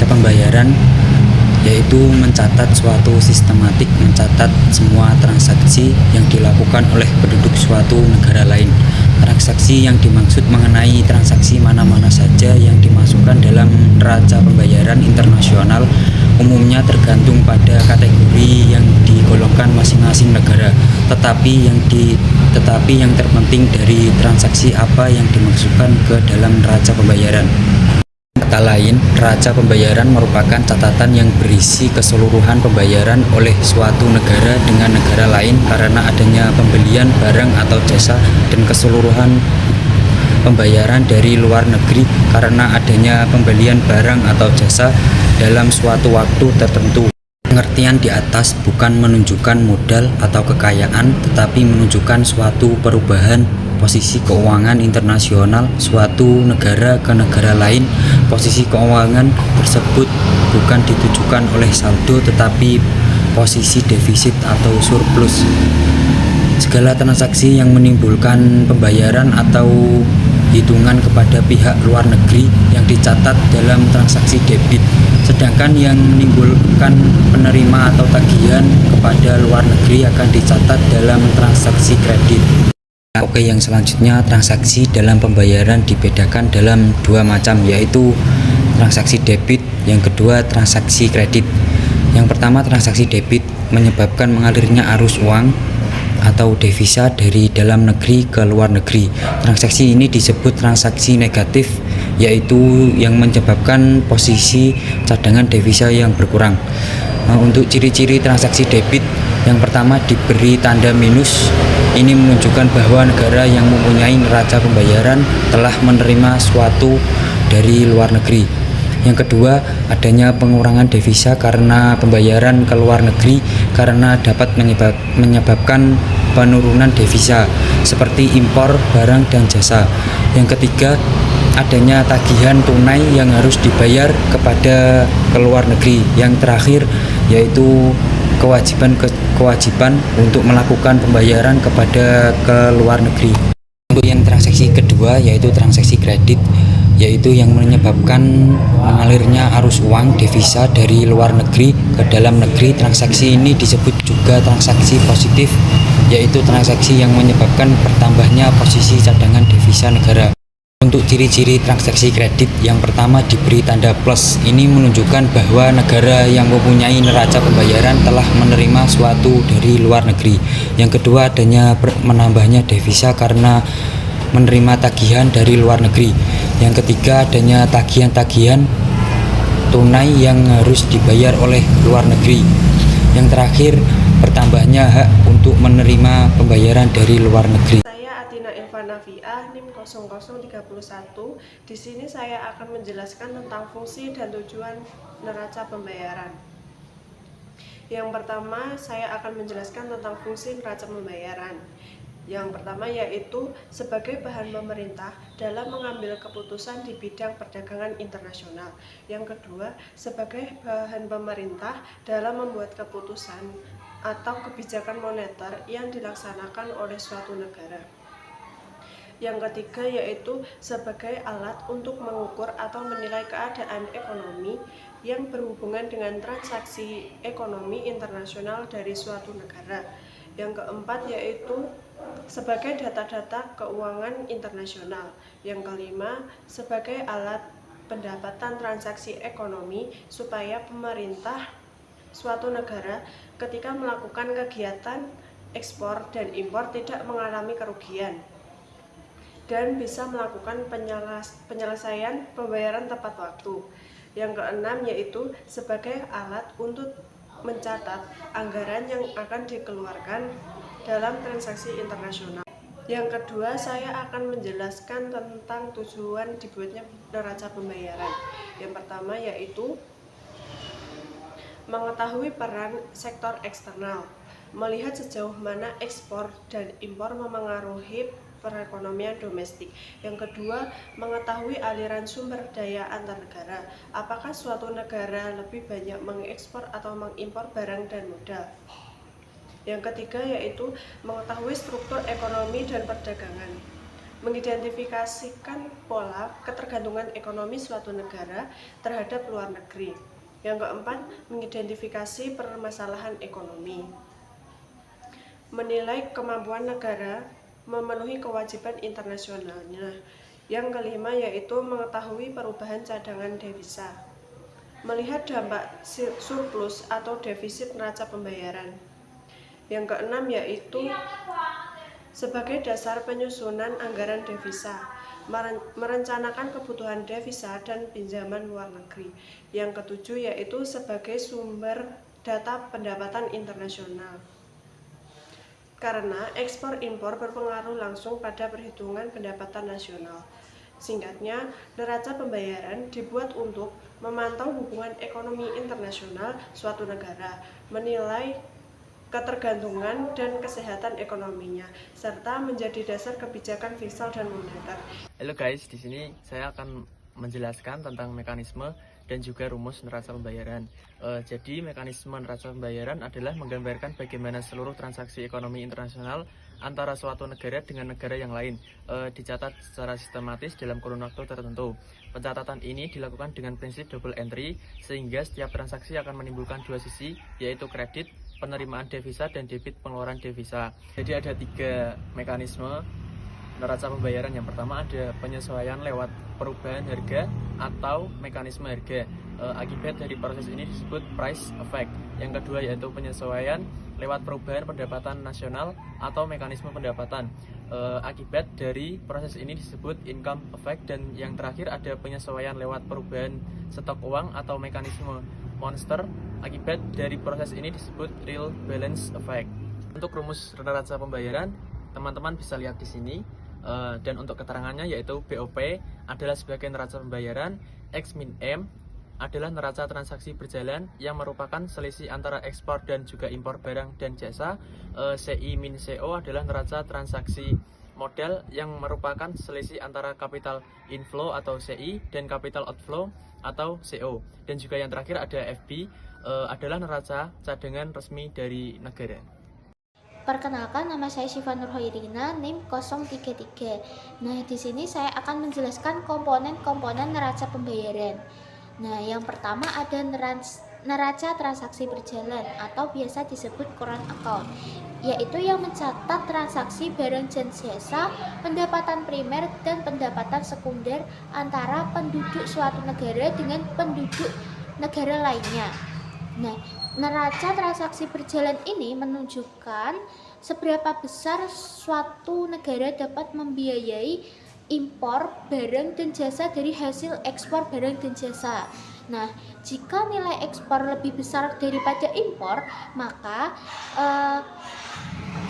neraca pembayaran yaitu mencatat suatu sistematik, mencatat semua transaksi yang dilakukan oleh penduduk suatu negara lain. Transaksi yang dimaksud mengenai transaksi mana-mana saja yang dimasukkan dalam neraca pembayaran internasional, umumnya tergantung pada kategori yang digolongkan masing-masing negara. Tetapi yang terpenting dari transaksi apa yang dimasukkan ke dalam neraca pembayaran. Kata lain, neraca pembayaran merupakan catatan yang berisi keseluruhan pembayaran oleh suatu negara dengan negara lain karena adanya pembelian barang atau jasa, dan keseluruhan pembayaran dari luar negeri karena adanya pembelian barang atau jasa dalam suatu waktu tertentu. Pengertian di atas bukan menunjukkan modal atau kekayaan, tetapi menunjukkan suatu perubahan posisi keuangan internasional suatu negara ke negara lain. Posisi keuangan tersebut bukan ditujukan oleh saldo, tetapi posisi defisit atau surplus. Segala transaksi yang menimbulkan pembayaran atau hitungan kepada pihak luar negeri yang dicatat dalam transaksi debit, sedangkan yang menimbulkan penerima atau tagihan kepada luar negeri akan dicatat dalam transaksi kredit. Oke, yang selanjutnya transaksi dalam pembayaran dibedakan dalam dua macam, yaitu transaksi debit, yang kedua transaksi kredit. Yang pertama, transaksi debit menyebabkan mengalirnya arus uang atau devisa dari dalam negeri ke luar negeri. Transaksi ini disebut transaksi negatif, yaitu yang menyebabkan posisi cadangan devisa yang berkurang. Untuk ciri-ciri transaksi debit, yang pertama diberi tanda minus. Ini menunjukkan bahwa negara yang mempunyai neraca pembayaran telah menerima suatu dari luar negeri. Yang kedua, adanya pengurangan devisa karena pembayaran ke luar negeri karena dapat menyebabkan penurunan devisa seperti impor barang dan jasa. Yang ketiga, adanya tagihan tunai yang harus dibayar kepada ke luar negeri. Yang terakhir yaitu kewajiban untuk melakukan pembayaran kepada ke luar negeri. Untuk yang transaksi kedua yaitu transaksi kredit, yaitu yang menyebabkan mengalirnya arus uang devisa dari luar negeri ke dalam negeri. Transaksi ini disebut juga transaksi positif, yaitu transaksi yang menyebabkan bertambahnya posisi cadangan devisa negara. Untuk ciri-ciri transaksi kredit, yang pertama diberi tanda plus. Ini menunjukkan bahwa negara yang mempunyai neraca pembayaran telah menerima suatu dari luar negeri. Yang kedua, adanya menambahnya devisa karena menerima tagihan dari luar negeri. Yang ketiga, adanya tagihan-tagihan tunai yang harus dibayar oleh luar negeri. Yang terakhir, bertambahnya hak untuk menerima pembayaran dari luar negeri. Saya Atina Ilvanavia, NIM 0031. Di sini saya akan menjelaskan tentang fungsi dan tujuan neraca pembayaran. Yang pertama, saya akan menjelaskan tentang fungsi neraca pembayaran. Yang pertama yaitu sebagai bahan pemerintah dalam mengambil keputusan di bidang perdagangan internasional. Yang kedua, sebagai bahan pemerintah dalam membuat keputusan atau kebijakan moneter yang dilaksanakan oleh suatu negara. Yang ketiga yaitu sebagai alat untuk mengukur atau menilai keadaan ekonomi yang berhubungan dengan transaksi ekonomi internasional dari suatu negara. Yang keempat yaitu sebagai data-data keuangan internasional. Yang kelima, sebagai alat pendapatan transaksi ekonomi supaya pemerintah suatu negara ketika melakukan kegiatan ekspor dan impor tidak mengalami kerugian dan bisa melakukan penyelesaian pembayaran tepat waktu. Yang keenam yaitu sebagai alat untuk mencatat anggaran yang akan dikeluarkan dalam transaksi internasional. Yang kedua, saya akan menjelaskan tentang tujuan dibuatnya neraca pembayaran. Yang pertama yaitu mengetahui peran sektor eksternal, melihat sejauh mana ekspor dan impor memengaruhi perekonomian domestik. Yang kedua, mengetahui aliran sumber daya antar negara. Apakah suatu negara lebih banyak mengekspor atau mengimpor barang dan modal? Yang ketiga yaitu mengetahui struktur ekonomi dan perdagangan. mengidentifikasikan pola ketergantungan ekonomi suatu negara terhadap luar negeri. Yang keempat, mengidentifikasi permasalahan ekonomi. Menilai kemampuan negara memenuhi kewajiban internasionalnya. Yang kelima yaitu mengetahui perubahan cadangan devisa. Melihat dampak surplus atau defisit neraca pembayaran. Yang keenam yaitu sebagai dasar penyusunan anggaran devisa, merencanakan kebutuhan devisa dan pinjaman luar negeri. Yang ketujuh yaitu sebagai sumber data pendapatan internasional. Karena ekspor impor berpengaruh langsung pada perhitungan pendapatan nasional. Singkatnya, neraca pembayaran dibuat untuk memantau hubungan ekonomi internasional suatu negara, menilai ketergantungan dan kesehatan ekonominya, serta menjadi dasar kebijakan fiskal dan moneter. Halo guys, di sini saya akan menjelaskan tentang mekanisme dan juga rumus neraca pembayaran. Jadi mekanisme neraca pembayaran adalah menggambarkan bagaimana seluruh transaksi ekonomi internasional antara suatu negara dengan negara yang lain dicatat secara sistematis dalam kurun waktu tertentu. Pencatatan ini dilakukan dengan prinsip double entry, sehingga setiap transaksi akan menimbulkan dua sisi, yaitu kredit penerimaan devisa dan debit pengeluaran devisa. Jadi ada 3 mekanisme neraca pembayaran. Yang pertama ada penyesuaian lewat perubahan harga atau mekanisme harga. Akibat dari proses ini disebut price effect. Yang kedua yaitu penyesuaian lewat perubahan pendapatan nasional atau mekanisme pendapatan. Akibat dari proses ini disebut income effect. Dan yang terakhir ada penyesuaian lewat perubahan stok uang atau mekanisme monster. Akibat dari proses ini disebut real balance effect. Untuk rumus neraca pembayaran teman-teman bisa lihat di sini. Dan untuk keterangannya yaitu BOP adalah sebagai neraca pembayaran, X min M adalah neraca transaksi berjalan yang merupakan selisih antara ekspor dan juga impor barang dan jasa. CI min CO adalah neraca transaksi modal yang merupakan selisih antara capital inflow atau CI dan capital outflow atau CO. Dan juga yang terakhir ada FB adalah neraca cadangan resmi dari negara. Perkenalkan, nama saya Syifa Nurhoirina, NIM 033. Nah, di sini saya akan menjelaskan komponen-komponen neraca pembayaran. Nah, yang pertama ada neraca transaksi berjalan atau biasa disebut current account, yaitu yang mencatat transaksi barang dan jasa, pendapatan primer dan pendapatan sekunder antara penduduk suatu negara dengan penduduk negara lainnya. Nah, neraca transaksi berjalan ini menunjukkan seberapa besar suatu negara dapat membiayai impor barang dan jasa dari hasil ekspor barang dan jasa. Nah, jika nilai ekspor lebih besar daripada impor, maka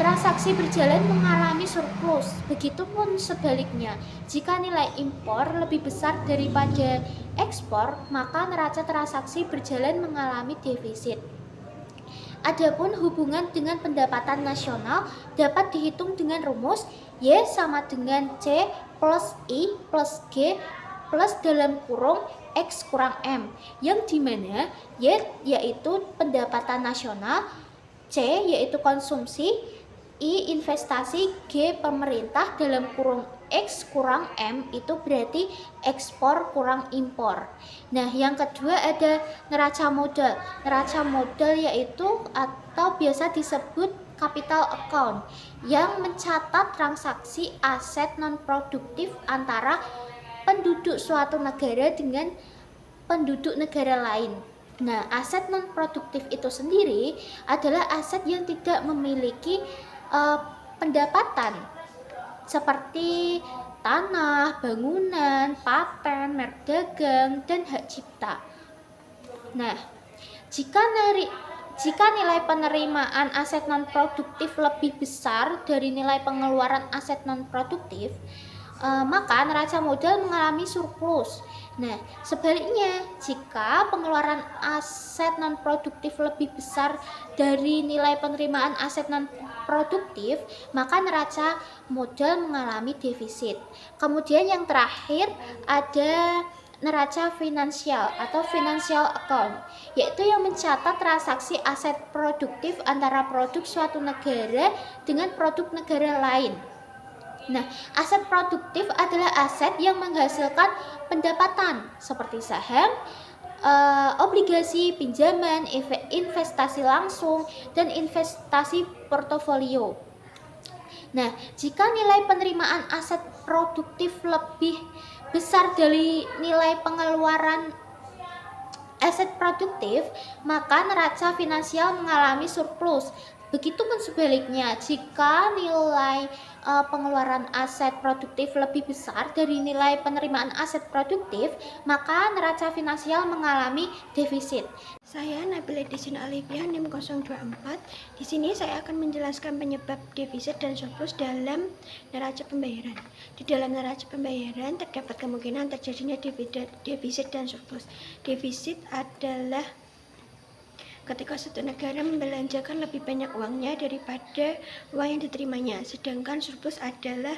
transaksi berjalan mengalami surplus. Begitupun sebaliknya, jika nilai impor lebih besar daripada ekspor, maka neraca transaksi berjalan mengalami defisit. Adapun hubungan dengan pendapatan nasional dapat dihitung dengan rumus Y sama dengan C plus I plus G plus dalam kurung X kurang M, yang dimana Y yaitu pendapatan nasional, C yaitu konsumsi, I investasi, G pemerintah dalam kurung X kurang M itu berarti ekspor kurang impor. Nah, yang kedua ada neraca modal. Neraca modal yaitu atau biasa disebut capital account yang mencatat transaksi aset non produktif antara penduduk suatu negara dengan penduduk negara lain. Nah, aset non produktif itu sendiri adalah aset yang tidak memiliki pendapatan seperti tanah, bangunan, paten, merek dagang, dan hak cipta. Nah, jika nilai penerimaan aset non produktif lebih besar dari nilai pengeluaran aset non produktif, maka neraca modal mengalami surplus. Nah, sebaliknya, jika pengeluaran aset non produktif lebih besar dari nilai penerimaan aset non produktif, maka neraca modal mengalami defisit. Kemudian yang terakhir ada neraca finansial atau financial account, yaitu yang mencatat transaksi aset produktif antara produk suatu negara dengan produk negara lain. Nah, aset produktif adalah aset yang menghasilkan pendapatan seperti saham, obligasi, pinjaman, investasi langsung, dan investasi portofolio. Nah, jika nilai penerimaan aset produktif lebih besar dari nilai pengeluaran aset produktif, maka neraca finansial mengalami surplus. Begitupun sebaliknya, jika nilai pengeluaran aset produktif lebih besar dari nilai penerimaan aset produktif, maka neraca finansial mengalami defisit. Saya Nabila Desina Alivia NIM 024. Di sini saya akan menjelaskan penyebab defisit dan surplus dalam neraca pembayaran. Di dalam neraca pembayaran terdapat kemungkinan terjadinya defisit dan surplus. Defisit adalah ketika suatu negara membelanjakan lebih banyak uangnya daripada uang yang diterimanya. Sedangkan surplus adalah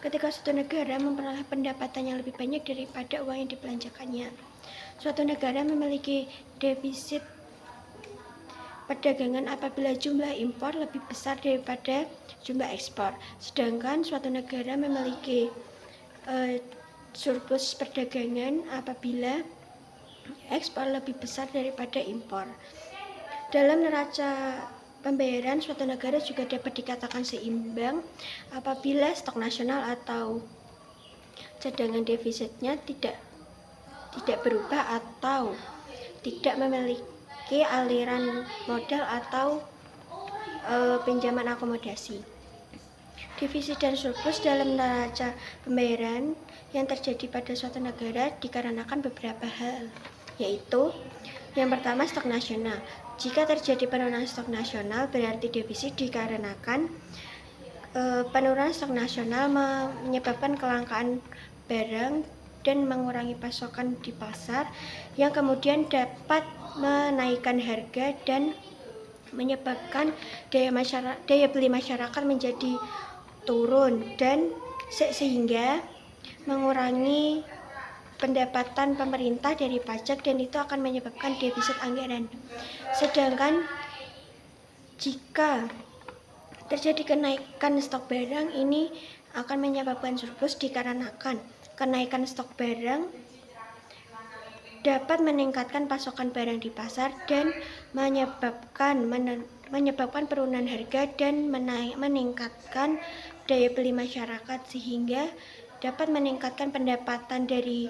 ketika suatu negara memperoleh pendapatan yang lebih banyak daripada uang yang dibelanjakannya. Suatu negara memiliki defisit perdagangan apabila jumlah impor lebih besar daripada jumlah ekspor. Sedangkan suatu negara memiliki surplus perdagangan apabila ekspor lebih besar daripada impor. Dalam neraca pembayaran, suatu negara juga dapat dikatakan seimbang apabila stok nasional atau cadangan defisitnya tidak berubah atau tidak memiliki aliran modal atau pinjaman akomodasi. Defisit dan surplus dalam neraca pembayaran yang terjadi pada suatu negara dikarenakan beberapa hal, yaitu yang pertama stok nasional. Jika terjadi penurunan stok nasional berarti defisit dikarenakan penurunan stok nasional menyebabkan kelangkaan barang dan mengurangi pasokan di pasar yang kemudian dapat menaikkan harga dan menyebabkan daya beli masyarakat menjadi turun dan sehingga mengurangi pendapatan pemerintah dari pajak dan itu akan menyebabkan defisit anggaran. Sedangkan jika terjadi kenaikan stok barang ini akan menyebabkan surplus dikarenakan kenaikan stok barang dapat meningkatkan pasokan barang di pasar dan menyebabkan penurunan harga dan meningkatkan daya beli masyarakat sehingga dapat meningkatkan pendapatan dari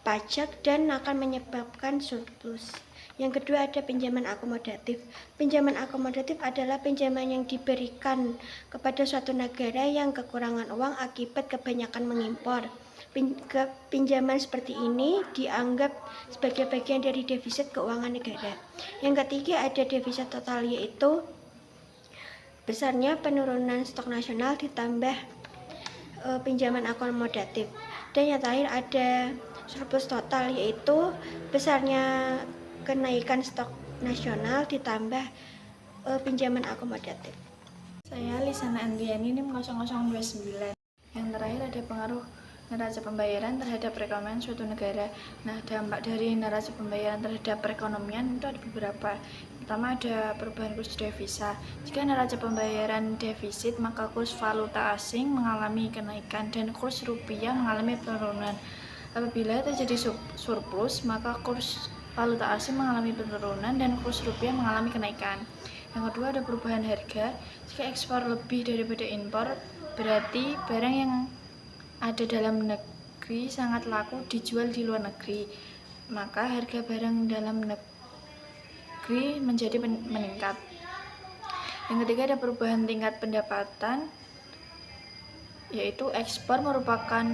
pajak dan akan menyebabkan surplus. Yang kedua ada pinjaman akomodatif. Pinjaman akomodatif adalah pinjaman yang diberikan kepada suatu negara yang kekurangan uang akibat kebanyakan mengimpor. Pinjaman seperti ini dianggap sebagai bagian dari defisit keuangan negara. Yang ketiga ada defisit total, yaitu besarnya penurunan stok nasional ditambah pinjaman akomodatif. Dan yang terakhir ada surplus total, yaitu besarnya kenaikan stok nasional ditambah pinjaman akomodatif. Saya Lisana Andriani NIM 0029. Yang terakhir ada pengaruh neraca pembayaran terhadap perekonomian suatu negara. Nah, dampak dari neraca pembayaran terhadap perekonomian itu ada beberapa. Pertama ada perubahan kurs devisa. Jika neraca pembayaran defisit, maka kurs valuta asing mengalami kenaikan dan kurs rupiah mengalami penurunan. Apabila terjadi surplus, maka kurs valuta asing mengalami penurunan dan kurs rupiah mengalami kenaikan. Yang kedua ada perubahan harga. Jika ekspor lebih daripada impor, berarti barang yang ada dalam negeri sangat laku dijual di luar negeri, maka harga barang dalam negeri menjadi meningkat. Yang ketiga ada perubahan tingkat pendapatan, yaitu ekspor merupakan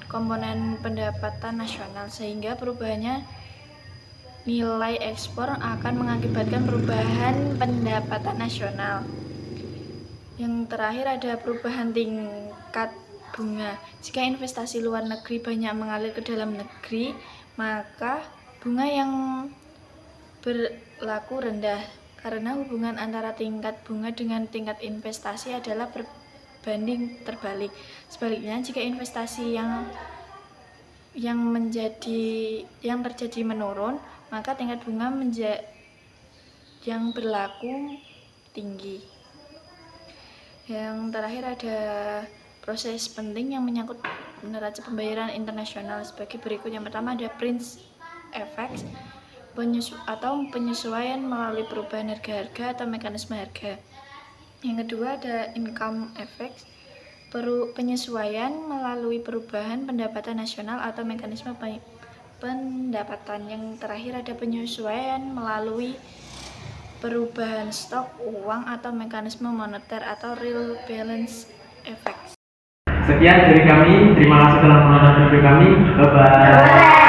komponen pendapatan nasional sehingga perubahannya nilai ekspor akan mengakibatkan perubahan pendapatan nasional. Yang terakhir ada perubahan tingkat bunga. Jika investasi luar negeri banyak mengalir ke dalam negeri, maka bunga yang berlaku rendah karena hubungan antara tingkat bunga dengan tingkat investasi adalah berbanding terbalik. Sebaliknya, jika investasi yang terjadi menurun, maka tingkat bunga yang berlaku tinggi. Yang terakhir ada proses penting yang menyangkut neraca pembayaran internasional sebagai berikut. Yang pertama ada Prince effects atau penyesuaian melalui perubahan harga-harga atau mekanisme harga. Yang kedua ada income effects, penyesuaian melalui perubahan pendapatan nasional atau mekanisme pendapatan. Yang terakhir ada penyesuaian melalui perubahan stok uang atau mekanisme moneter atau real balance effects. Sekian dari kami, terima kasih telah menonton video kami. Bye-bye.